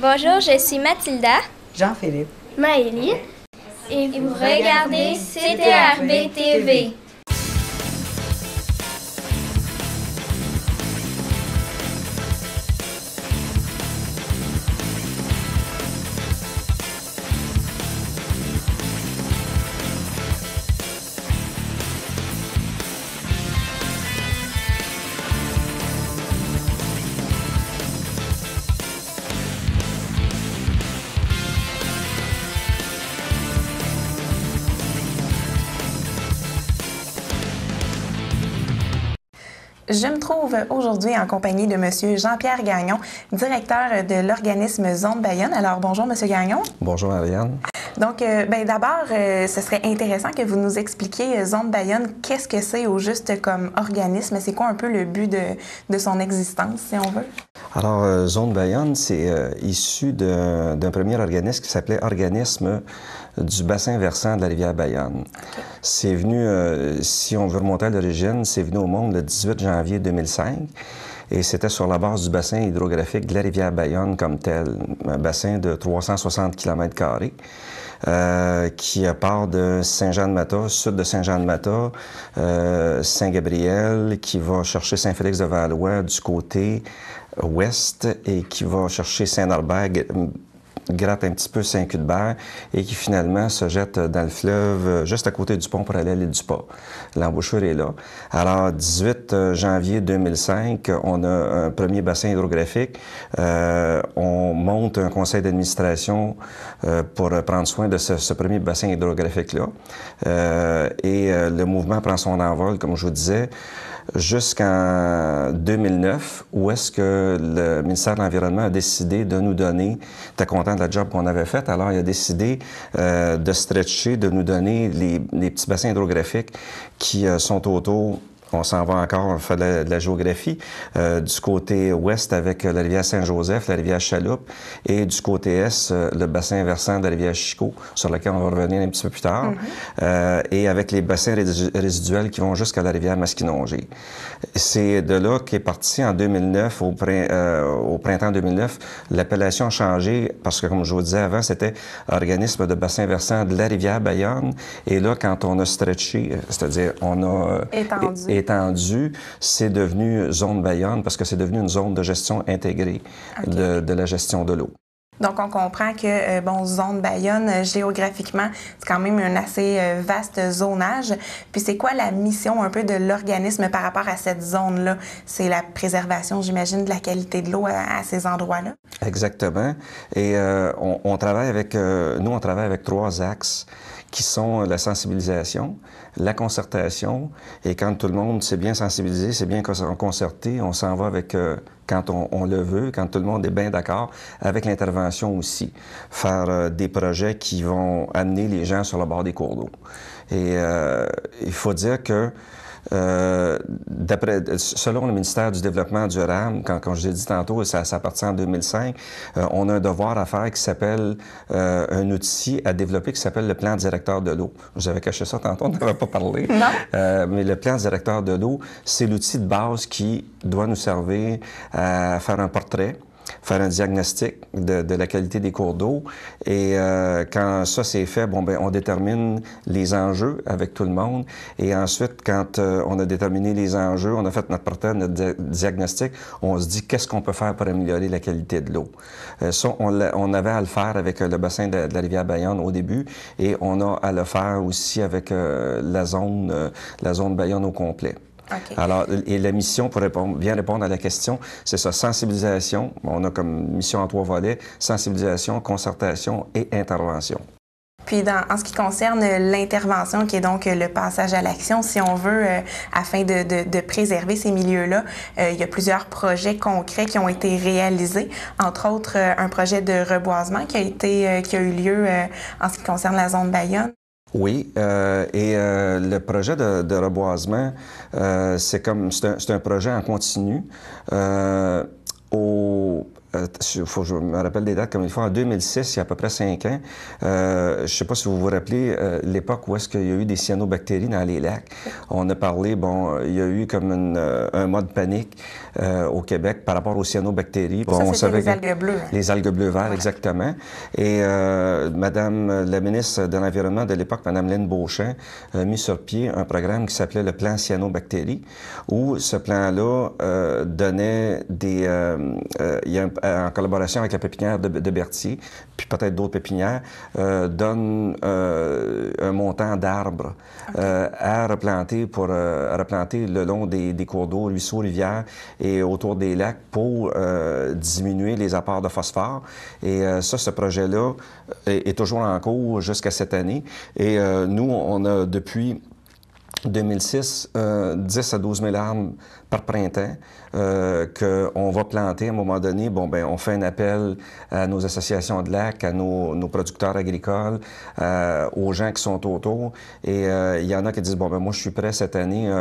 Bonjour, je suis Mathilda. Jean-Philippe. Maëlie. Et vous regardez CTRB TV. Je me trouve aujourd'hui en compagnie de M. Jean-Pierre Gagnon, directeur de l'organisme Zone Bayonne. Alors, bonjour, M. Gagnon. Bonjour, Marianne. Donc, d'abord, ce serait intéressant que vous nous expliquiez, Zone Bayonne, qu'est-ce que c'est au juste comme organisme? C'est quoi un peu le but de son existence, si on veut? Alors, Zone Bayonne, c'est issu d'un premier organisme qui s'appelait Organisme du bassin versant de la rivière Bayonne. Okay. C'est venu, si on veut remonter à l'origine, c'est venu au monde le 18 janvier 2005 et c'était sur la base du bassin hydrographique de la rivière Bayonne comme tel, un bassin de 360 km². Qui part de Saint-Jean-de-Mata, sud de Saint-Jean-de-Mata, Saint-Gabriel, qui va chercher Saint-Félix-de-Valois du côté ouest et qui va chercher Saint-Norbert, gratte un petit peu Saint-Cuthbert et qui finalement se jette dans le fleuve juste à côté du pont pour aller à l'île du Pas. L'embouchure est là. Alors, 18 janvier 2005, on a un premier bassin hydrographique. On monte un conseil d'administration pour prendre soin de ce premier bassin hydrographique-là. Le mouvement prend son envol, comme je vous disais, jusqu'en 2009, où est-ce que le ministère de l'Environnement a décidé de nous donner, t'es content de la job qu'on avait faite, alors il a décidé de stretcher, de nous donner les petits bassins hydrographiques qui sont autour. On s'en va encore, on fait de la géographie. Du côté ouest avec la rivière Saint-Joseph, la rivière Chaloupe, et du côté est, le bassin versant de la rivière Chicot, sur lequel on va revenir un petit peu plus tard, et avec les bassins résiduels qui vont jusqu'à la rivière Masquinongé. C'est de là qu'est parti en 2009, au printemps 2009, l'appellation a changé parce que, comme je vous disais avant, c'était organisme de bassin versant de la rivière Bayonne, et là, quand on a stretché, c'est-à-dire on a étendu, c'est devenu Zone Bayonne parce que c'est devenu une zone de gestion intégrée de la gestion de l'eau. Donc, on comprend que, Zone Bayonne, géographiquement, c'est quand même un assez vaste zonage. Puis, c'est quoi la mission un peu de l'organisme par rapport à cette zone-là? C'est la préservation, j'imagine, de la qualité de l'eau à ces endroits-là? Exactement. Et on travaille avec, nous, on travaille avec 3 axes qui sont la sensibilisation, la concertation, et quand tout le monde s'est bien sensibilisé, c'est bien concerté, on s'en va avec, quand on le veut, quand tout le monde est bien d'accord, avec l'intervention aussi. Faire des projets qui vont amener les gens sur le bord des cours d'eau. Et il faut dire que selon le ministère du Développement durable, quand je l'ai dit tantôt, ça appartient en 2005, on a un devoir à faire qui s'appelle un outil à développer qui s'appelle le plan directeur de l'eau. Je vous avais caché ça tantôt, on n'avait pas parlé. Non. Mais le plan directeur de l'eau, c'est l'outil de base qui doit nous servir à faire un portrait, faire un diagnostic de la qualité des cours d'eau. Et quand ça c'est fait, on détermine les enjeux avec tout le monde. Et ensuite, quand on a déterminé les enjeux, on a fait notre portrait, notre diagnostic, on se dit qu'est-ce qu'on peut faire pour améliorer la qualité de l'eau. Ça, on avait à le faire avec le bassin de la rivière Bayonne au début et on a à le faire aussi avec la zone Bayonne au complet. Okay. Alors, et la mission, pour bien répondre à la question, c'est ça, sensibilisation. On a comme mission en 3 volets, sensibilisation, concertation et intervention. Puis, en ce qui concerne l'intervention, qui est donc le passage à l'action, si on veut, afin de préserver ces milieux-là, il y a plusieurs projets concrets qui ont été réalisés, entre autres un projet de reboisement qui a eu lieu en ce qui concerne la zone Bayonne. Oui, le projet de reboisement, c'est un projet en continu. faut que je me rappelle des dates comme il faut, en 2006, il y a à peu près 5 ans, je ne sais pas si vous vous rappelez l'époque où est-ce qu'il y a eu des cyanobactéries dans les lacs. On a parlé, bon, il y a eu comme un mode panique au Québec par rapport aux cyanobactéries. Bon, ça, c'était les algues bleues. Hein? Les algues bleues verts, exactement. Et Madame la ministre de l'Environnement de l'époque, Madame Lynne Beauchamp, a mis sur pied un programme qui s'appelait le plan cyanobactéries, où ce plan-là donnait des... il y a en collaboration avec la pépinière de Berthier, puis peut-être d'autres pépinières, donne un montant d'arbres à replanter le long des cours d'eau, ruisseaux, rivières et autour des lacs pour diminuer les apports de phosphore. Et ce projet-là est toujours en cours jusqu'à cette année. Et nous, on a depuis 2006, 10 à 12 000 arbres par printemps qu'on va planter à un moment donné. Bon, ben, on fait un appel à nos associations de lacs, à nos producteurs agricoles, aux gens qui sont autour. Et il y en a qui disent, bon, ben, moi, je suis prêt cette année,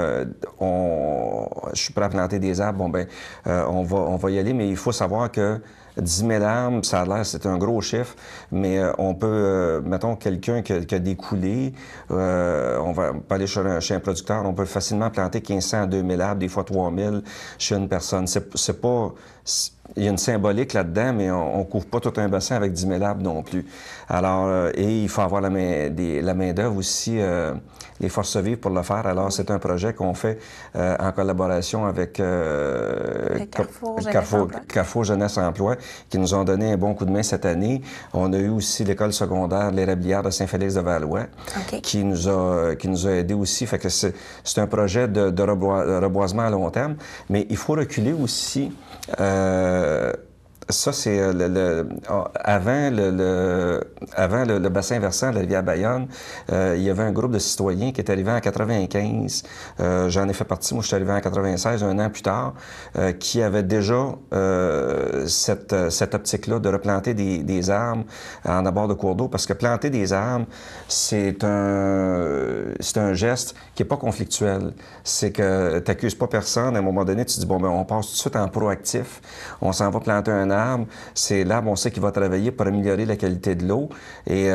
je suis prêt à planter des arbres. Bon, ben, on va y aller, mais il faut savoir que 10 000 arbres, ça a l'air, c'est un gros chiffre, mais on peut, mettons, quelqu'un qui a des coulées, on va pas aller chez un producteur, on peut facilement planter 1500 à 2000 arbres, des fois 3000 chez une personne. C'est pas... Il y a une symbolique là-dedans, mais on ne couvre pas tout un bassin avec 10 000 arbres non plus. Alors, et il faut avoir la main-d'œuvre aussi, les forces vives pour le faire. Alors, c'est un projet qu'on fait en collaboration avec Carrefour Jeunesse Emploi, qui nous ont donné un bon coup de main cette année. On a eu aussi l'école secondaire l'Érablière de Saint-Félix-de-Valois, qui nous a aidés aussi. Fait que c'est un projet de reboisement à long terme, mais il faut reculer aussi. Ça, c'est avant le bassin versant de la rivière Bayonne, il y avait un groupe de citoyens qui est arrivé en 95. J'en ai fait partie, moi je suis arrivé en 96, un an plus tard, qui avait déjà cette optique-là de replanter des arbres en abord de cours d'eau, parce que planter des arbres, c'est un geste qui n'est pas conflictuel. C'est que tu n'accuses pas personne. À un moment donné, tu te dis, bon, ben on passe tout de suite en proactif. On s'en va planter un arbre. C'est l'arbre, on sait qu'il va travailler pour améliorer la qualité de l'eau. Et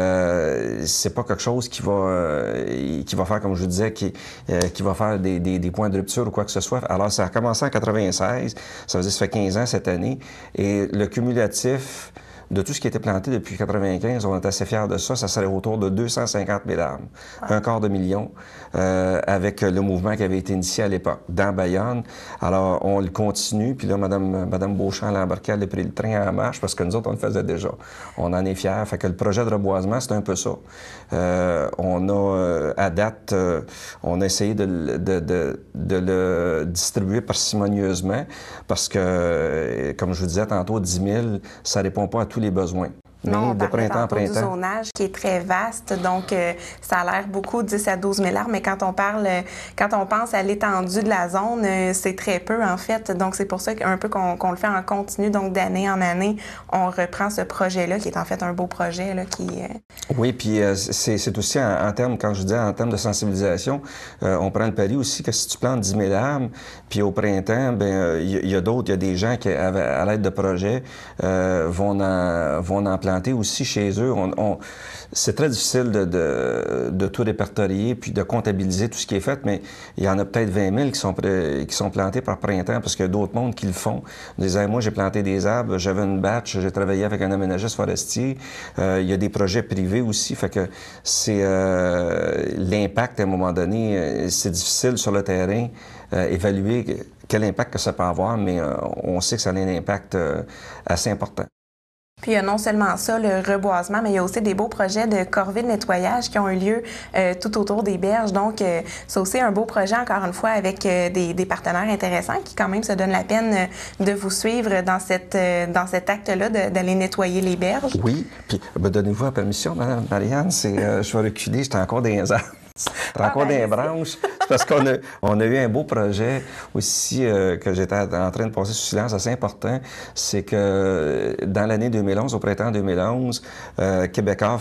c'est pas quelque chose qui va faire, comme je vous disais, qui va faire des points de rupture ou quoi que ce soit. Alors, ça a commencé en 96. Ça veut dire que ça fait 15 ans cette année. Et le cumulatif de tout ce qui a été planté depuis 95, on est assez fiers de ça. Ça serait autour de 250 000 arbres, un quart de million, avec le mouvement qui avait été initié à l'époque dans Bayonne. Alors, on le continue. Puis là, Mme Beauchamp, l'embarquée, elle a pris le train en marche parce que nous autres, on le faisait déjà. On en est fiers. Fait que le projet de reboisement, c'est un peu ça. On a, à date, on a essayé de le distribuer parcimonieusement parce que, comme je vous disais tantôt, 10 000, ça ne répond pas à tous les besoins. Non, de printemps en printemps. Du zonage qui est très vaste, donc ça a l'air beaucoup, 10 à 12 000 arbres, mais quand on pense à l'étendue de la zone, c'est très peu en fait. Donc c'est pour ça qu'un peu qu'on le fait en continu, donc d'année en année, on reprend ce projet-là qui est en fait un beau projet là, qui. Oui, puis c'est aussi en termes, quand je dis en termes de sensibilisation, on prend le pari aussi que si tu plantes 10 000 arbres, puis au printemps, ben il y a des gens qui, à l'aide de projets, vont en planter aussi chez eux. C'est très difficile de tout répertorier puis de comptabiliser tout ce qui est fait, mais il y en a peut-être 20 000 qui sont plantés par printemps parce qu'il y a d'autres mondes qui le font. Ils disaient, moi, j'ai planté des arbres, j'avais une batch, j'ai travaillé avec un aménagiste forestier. Il y a des projets privés aussi, fait que c'est l'impact à un moment donné, c'est difficile sur le terrain, évaluer quel impact que ça peut avoir, mais on sait que ça a un impact assez important. Puis il y a non seulement ça, le reboisement, mais il y a aussi des beaux projets de corvées de nettoyage qui ont eu lieu tout autour des berges. Donc, c'est aussi un beau projet, encore une fois, avec des partenaires intéressants qui quand même se donnent la peine de vous suivre dans cet acte-là d'aller nettoyer les berges. Oui, puis donnez-vous la permission, Mme Marianne, je vais reculer, j'étais encore dans les arbres. te rends compte des branches. C'est parce on a eu un beau projet aussi que j'étais en train de passer sous silence, assez important. C'est que dans l'année 2011, au printemps 2011, Québécois,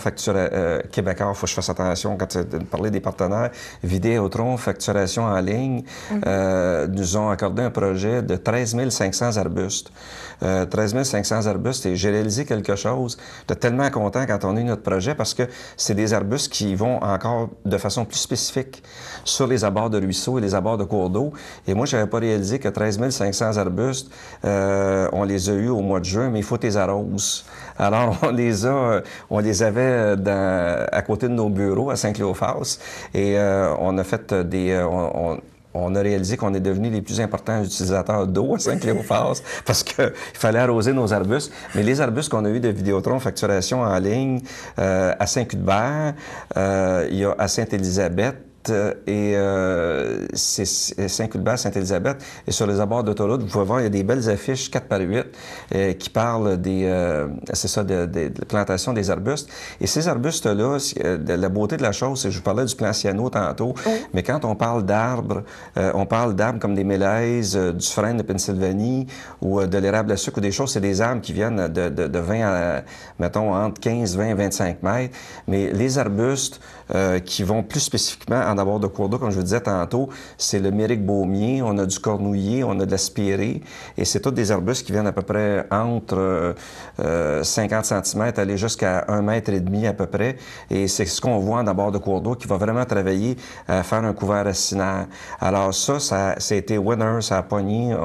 Québécois, il faut que je fasse attention quand tu parlais des partenaires, Vidéotron, facturation en ligne, nous ont accordé un projet de 13 500 arbustes. 13 500 arbustes, et j'ai réalisé quelque chose. J'étais tellement content quand on a eu notre projet parce que c'est des arbustes qui vont encore de façon plus spécifique sur les abords de ruisseaux et les abords de cours d'eau. Et moi, je n'avais pas réalisé que 13 500 arbustes, on les a eus au mois de juin, mais il faut les arroses. Alors, on les avait à côté de nos bureaux à Saint-Cléophas et on a fait on a réalisé qu'on est devenus les plus importants utilisateurs d'eau à Saint-Cléophas parce qu'il fallait arroser nos arbustes. Mais les arbustes qu'on a eus de Vidéotron facturation en ligne à Saint-Cuthbert, il y a à Sainte-Élisabeth, et c'est Saint-Cuthbert, Sainte-Élisabeth. Et sur les abords d'autoroute, vous pouvez voir, il y a des belles affiches 4x8 qui parlent c'est ça, de plantation des arbustes. Et ces arbustes-là, la beauté de la chose, c'est que je vous parlais du plan cyano tantôt, mais quand on parle d'arbres comme des mélèzes, du frêne de Pennsylvanie ou de l'érable à sucre ou des choses, c'est des arbres qui viennent de 20 à, mettons, entre 15, 20, 25 mètres. Mais les arbustes qui vont plus spécifiquement en abord de cours d'eau, comme je vous disais tantôt, c'est le mérique baumier, on a du cornouiller, on a de la spirée, et c'est tous des arbustes qui viennent à peu près entre 50 cm aller jusqu'à 1,5 m à peu près, et c'est ce qu'on voit en abord de cours d'eau qui va vraiment travailler à faire un couvert racinaire. Alors ça a été winner, ça a pogné,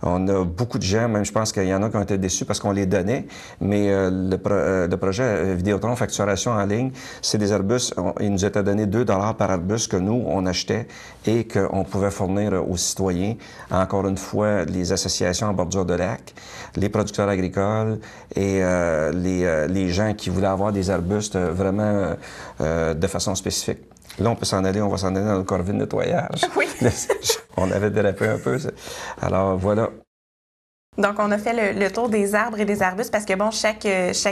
on a beaucoup de gens, même je pense qu'il y en a qui ont été déçus parce qu'on les donnait, mais le projet Vidéotron facturation en ligne, c'est des arbustes, il nous était donné 2 $ par arbuste que nous, on achetait et qu'on pouvait fournir aux citoyens. Encore une fois, les associations en bordure de lac, les producteurs agricoles et les gens qui voulaient avoir des arbustes vraiment de façon spécifique. Là, on peut s'en aller, on va s'en aller dans le corvée de nettoyage. Oui. On avait dérapé un peu. Alors, voilà. Donc, on a fait le tour des arbres et des arbustes parce que, bon, chaque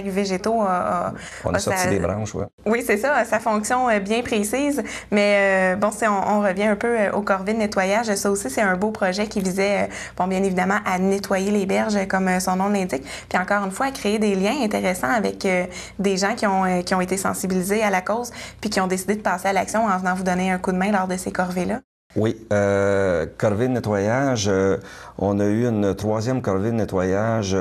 végétaux a on a sorti des branches, oui. Oui, c'est ça, sa fonction bien précise. Mais, bon, si on revient un peu aux corvées de nettoyage, ça aussi, c'est un beau projet qui visait, bon, bien évidemment, à nettoyer les berges, comme son nom l'indique. Puis, encore une fois, à créer des liens intéressants avec des gens qui ont été sensibilisés à la cause puis qui ont décidé de passer à l'action en venant vous donner un coup de main lors de ces corvées-là. Oui, corvée de nettoyage, on a eu une 3e corvée de nettoyage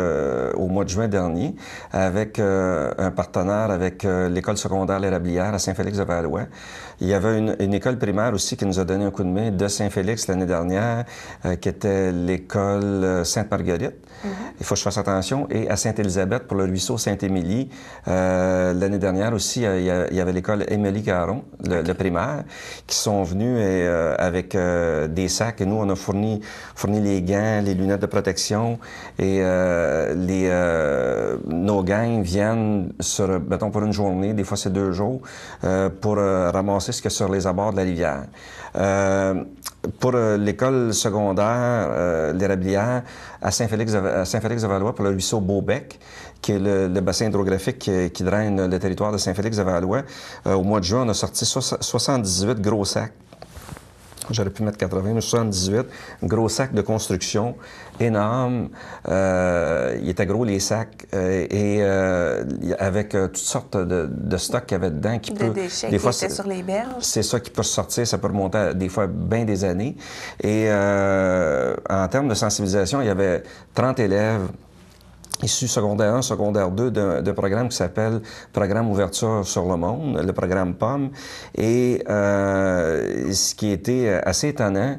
au mois de juin dernier avec un partenaire avec l'école secondaire L'Érablière à Saint-Félix-de-Valois. Il y avait une école primaire aussi qui nous a donné un coup de main de Saint-Félix l'année dernière, qui était l'école Sainte-Marguerite. Il faut que je fasse attention. Et à Sainte-Élisabeth, pour le ruisseau Sainte-Émilie, l'année dernière aussi, il y avait l'école Émilie-Caron, le primaire, qui sont venus avec des sacs. Et nous, on a fourni les gants, les lunettes de protection. Et nos gangs viennent, mettons, pour une journée, des fois c'est 2 jours, pour ramasser ce qu'il y a sur les abords de la rivière. Pour l'école secondaire, l'Érablière, à Saint-Félix-de-Valois, pour le ruisseau Beaubec, qui est le bassin hydrographique qui draine le territoire de Saint-Félix-de-Valois, au mois de juin, on a sorti 78 gros sacs. J'aurais pu mettre 80, mais 78. Gros sacs de construction, énormes. Ils étaient gros, les sacs, avec toutes sortes de stocks qu'il y avait dedans. Des déchets qui étaient sur les berges. C'est ça qui peut sortir, ça peut remonter à, des fois bien des années. Et en termes de sensibilisation, il y avait 30 élèves issus secondaire 1, secondaire 2 d'un programme qui s'appelle Programme Ouverture sur le monde, le programme POM. Et ce qui était assez étonnant,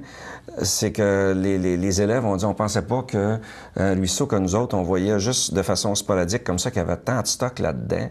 c'est que les élèves ont dit, on pensait pas qu'un ruisseau que nous autres, on voyait juste de façon sporadique comme ça, qu'il y avait tant de stock là-dedans.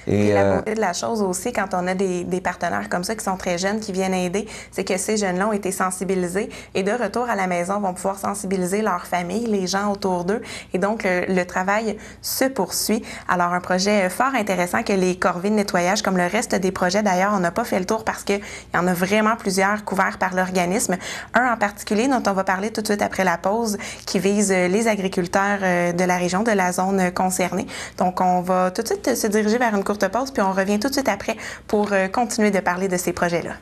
Et la beauté de la chose aussi, quand on a des partenaires comme ça qui sont très jeunes, qui viennent aider, c'est que ces jeunes-là ont été sensibilisés et de retour à la maison vont pouvoir sensibiliser leur famille, les gens autour d'eux. Et donc, le travail se poursuit. Alors, un projet fort intéressant que les corvées de nettoyage, comme le reste des projets d'ailleurs, on n'a pas fait le tour parce qu'il y en a vraiment plusieurs couverts par l'organisme. Un en particulier dont on va parler tout de suite après la pause, qui vise les agriculteurs de la région, de la zone concernée. Donc, on va tout de suite se diriger vers une courte pause, puis on revient tout de suite après pour continuer de parler de ces projets-là.